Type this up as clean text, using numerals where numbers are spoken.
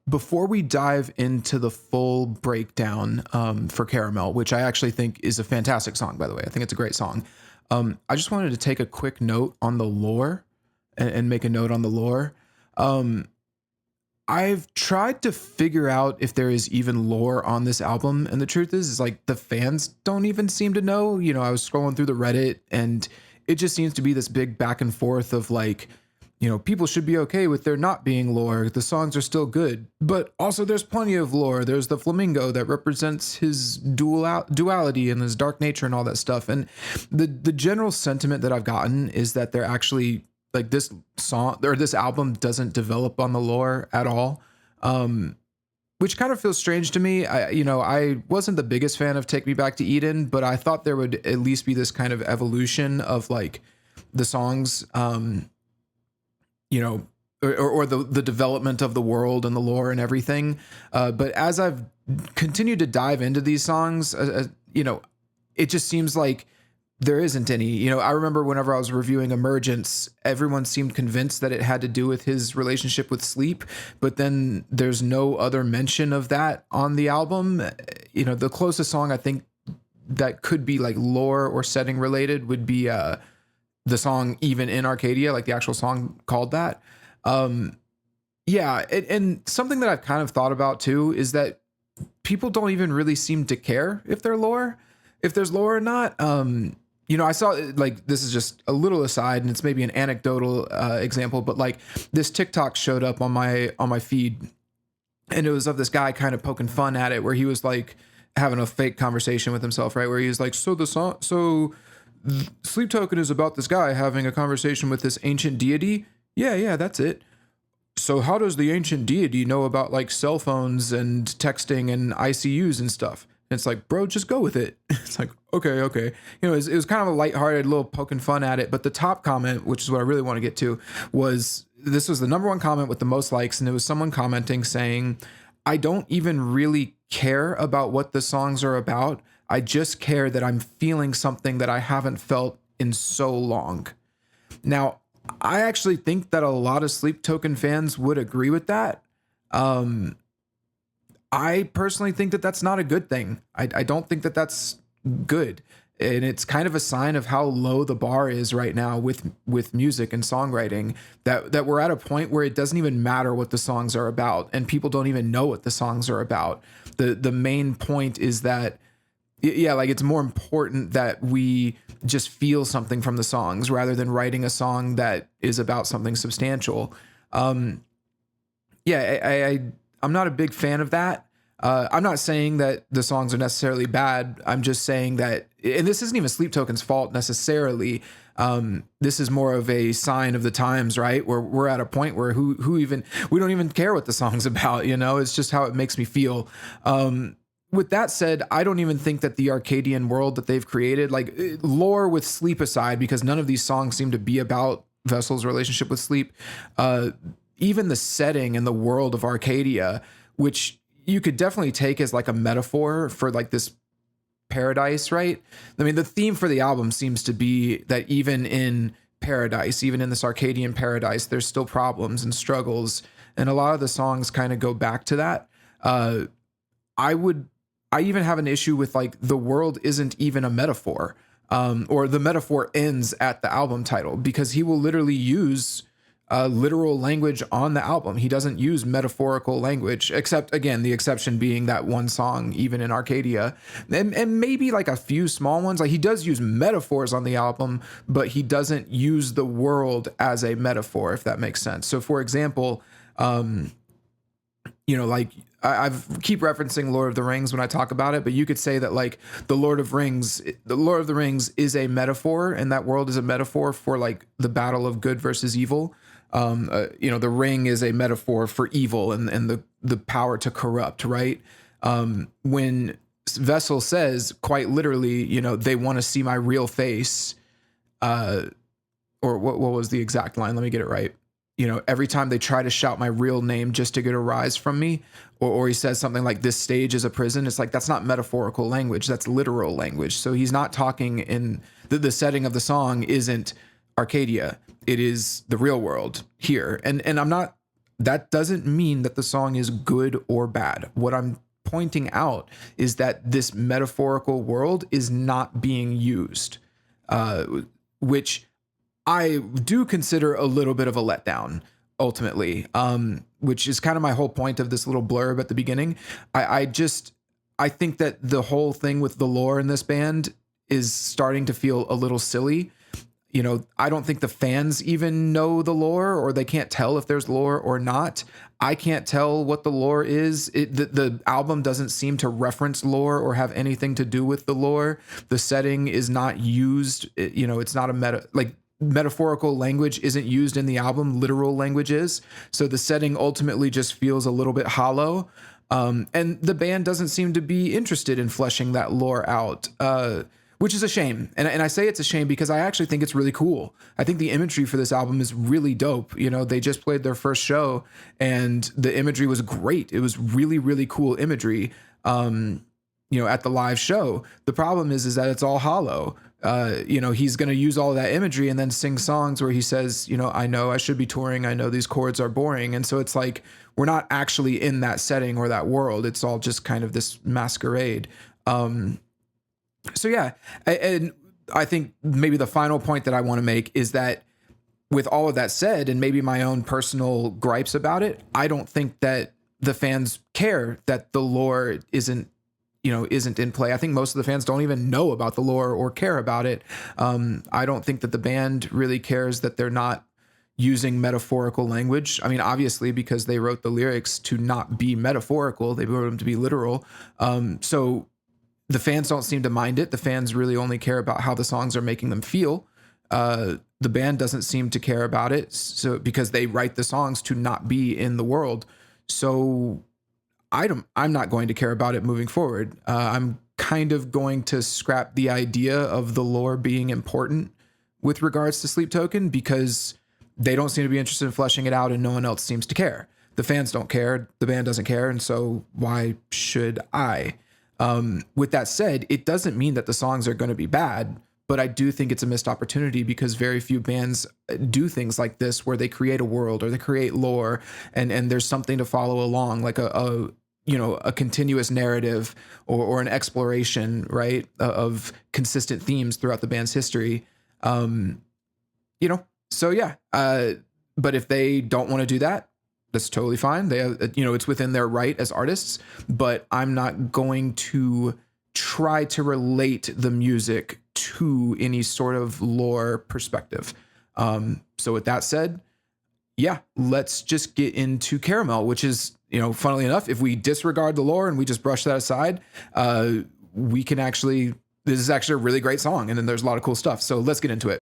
Before we dive into the full breakdown for Caramel, which I actually think is a fantastic song, by the way, I think it's a great song. I just wanted to take a quick note on the lore and make a note on the lore. Um, I've tried to figure out if there is even lore on this album, and the truth is like the fans don't even seem to know. You know, I was scrolling through the Reddit, and it just seems to be this big back and forth of like, you know, people should be okay with there not being lore. The songs are still good, but also there's plenty of lore. There's the flamingo that represents his duality and his dark nature and all that stuff. And the general sentiment that I've gotten is that they're actually like this song or this album doesn't develop on the lore at all. Which kind of feels strange to me. I wasn't the biggest fan of Take Me Back to Eden, but I thought there would at least be this kind of evolution of like the songs, or the development of the world and the lore and everything. But as I've continued to dive into these songs, it just seems like there isn't any. You know, I remember whenever I was reviewing Emergence, everyone seemed convinced that it had to do with his relationship with sleep, but then there's no other mention of that on the album. You know, the closest song I think that could be like lore or setting related would be the song Even in Arcadia, like the actual song called that. And something that I've kind of thought about too is that people don't even really seem to care if there's lore or not. I saw like, this is just a little aside and it's maybe an anecdotal example, but like this TikTok showed up on my feed and it was of this guy kind of poking fun at it where he was like having a fake conversation with himself, right? Where he was like, Sleep Token is about this guy having a conversation with this ancient deity. Yeah, that's it. So how does the ancient deity know about like cell phones and texting and ICUs and stuff? And it's like, bro, just go with it. It's like, okay. You know, it was kind of a lighthearted little poking fun at it. But the top comment, which is what I really want to get to, this was the number one comment with the most likes. And it was someone commenting saying, I don't even really care about what the songs are about. I just care that I'm feeling something that I haven't felt in so long. Now, I actually think that a lot of Sleep Token fans would agree with that. I personally think that that's not a good thing. I don't think that that's good. And it's kind of a sign of how low the bar is right now with music and songwriting, that we're at a point where it doesn't even matter what the songs are about and people don't even know what the songs are about. The main point is that, yeah, like it's more important that we just feel something from the songs rather than writing a song that is about something substantial. I'm not a big fan of that. I'm not saying that the songs are necessarily bad. I'm just saying that, and this isn't even Sleep Token's fault necessarily. This is more of a sign of the times, right? Where we're at a point where we don't even care what the song's about, you know, it's just how it makes me feel. With that said, I don't even think that the Arcadian world that they've created, like lore with sleep aside, because none of these songs seem to be about Vessel's relationship with sleep. Even the setting and the world of Arcadia, which you could definitely take as like a metaphor for like this paradise, right? I mean, the theme for the album seems to be that even in paradise, even in this Arcadian paradise, there's still problems and struggles. And a lot of the songs kind of go back to that. I even have an issue with like the world isn't even a metaphor, or the metaphor ends at the album title, because he will literally use literal language on the album. He doesn't use metaphorical language, except again, the exception being that one song, Even in Arcadia, and maybe like a few small ones. Like he does use metaphors on the album, but he doesn't use the world as a metaphor, if that makes sense. So for example, like I keep referencing Lord of the Rings when I talk about it, but you could say that like the Lord of the Rings is a metaphor, and that world is a metaphor for like the battle of good versus evil. The ring is a metaphor for evil and the power to corrupt, right? When Vessel says quite literally, they want to see my real face, or what was the exact line? Let me get it right. Every time they try to shout my real name just to get a rise from me, or he says something like this stage is a prison. It's like, that's not metaphorical language. That's literal language. So he's not talking in the setting of the song isn't Arcadia. It is the real world here. And I'm not That doesn't mean that the song is good or bad. What I'm pointing out is that this metaphorical world is not being used, uh, which I do consider a little bit of a letdown ultimately, which is kind of my whole point of this little blurb at the beginning. I just, I think that the whole thing with the lore in this band is starting to feel a little silly. You know, I don't think the fans even know the lore, or they can't tell if there's lore or not. I can't tell what the lore is. The album doesn't seem to reference lore or have anything to do with the lore. The setting is not used. You know, it's not a metaphorical language isn't used in the album. Literal language is. So the setting ultimately just feels a little bit hollow. And the band doesn't seem to be interested in fleshing that lore out. Which is a shame. And I say it's a shame because I actually think it's really cool. I think the imagery for this album is really dope. You know, they just played their first show and the imagery was great. It was really, really cool imagery, you know, at the live show. The problem is that it's all hollow. You know, he's going to use all of that imagery and then sing songs where he says, you know, I know I should be touring. I know these chords are boring. And so it's like, we're not actually in that setting or that world. It's all just kind of this masquerade. So yeah, and I think maybe the final point that I want to make is that with all of that said, and maybe my own personal gripes about it, I don't think that the fans care that the lore isn't in play. I think most of the fans don't even know about the lore or care about it. I don't think that the band really cares that they're not using metaphorical language. I mean, obviously, because they wrote the lyrics to not be metaphorical, they wrote them to be literal. So the fans don't seem to mind it. The fans really only care about how the songs are making them feel. The band doesn't seem to care about it, so because they write the songs to not be in the world. So I'm not going to care about it moving forward. I'm kind of going to scrap the idea of the lore being important with regards to Sleep Token because they don't seem to be interested in fleshing it out and no one else seems to care. The fans don't care. The band doesn't care. And so why should I? With that said, it doesn't mean that the songs are going to be bad, but I do think it's a missed opportunity because very few bands do things like this where they create a world or they create lore and there's something to follow along, like a continuous narrative or an exploration, right, of consistent themes throughout the band's history. So yeah. But if they don't want to do that, that's totally fine. They have, it's within their right as artists, but I'm not going to try to relate the music to any sort of lore perspective. So with that said, yeah, let's just get into Caramel, which is, funnily enough, if we disregard the lore and we just brush that aside, this is actually a really great song. And then there's a lot of cool stuff. So let's get into it.